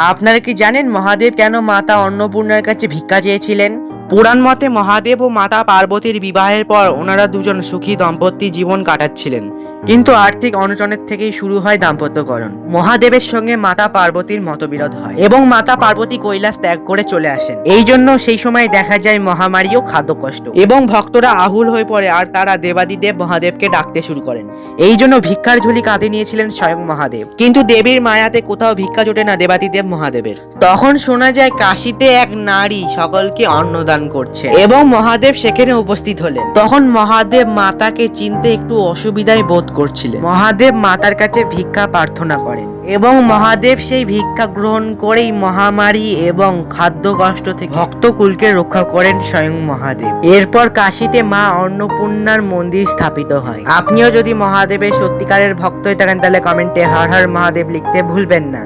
আপনারা কি জানেন মহাদেব কেন মাতা অন্নপূর্ণার কাছে ভিক্ষা চেয়েছিলেন? পুরাণ মতে মহাদেব ও মাতা পার্বতীর বিবাহের পর ওনারা দুজন সুখী দম্পতি জীবন কাটাচ্ছিলেন, কিন্তু আর্থিক অনটনের থেকেই শুরু হয় দাম্পত্যকরণ। মহাদেবের সঙ্গে মাতা পার্বতীর মতবিরোধ হয় এবং মাতা পার্বতী কৈলাস ত্যাগ করে চলে আসেন। এই জন্য সেই সময় দেখা যায় মহামারী ও খাদ্যকষ্ট এবং ভক্তরা আহুল হয়ে পড়ে আর তারা দেবাদিদেব মহাদেবকে ডাকতে শুরু করেন। এই জন্য ভিক্ষার ঝুলি কাঁধে নিয়েছিলেন স্বয়ং মহাদেব, কিন্তু দেবীর মায়াতে কোথাও ভিক্ষা জোটে না দেবাদিদেব মহাদেবের। তখন শোনা যায় কাশীতে এক নারী সকলকে অন্নদান করছে এবং মহাদেব সেখানে উপস্থিত হলেন। তখন মহাদেব মাতাকে চিনতে একটু অসুবিধায় বোধ করছিলেন। মহাদেব মাতার কাছে ভিক্ষা প্রার্থনা করেন এবং মহাদেব সেই ভিক্ষা গ্রহণ করেই মহামারী এবং খাদ্য কষ্ট থেকে ভক্তকুলকে রক্ষা করেন স্বয়ং মহাদেব। এরপর কাশীতে মা অন্নপূর্ণার মন্দির স্থাপিত হয়। আপনিও যদি মহাদেবের সত্যিকারের ভক্ত হয়ে থাকেন তাহলে কমেন্টে হর হর মহাদেব লিখতে ভুলবেন না।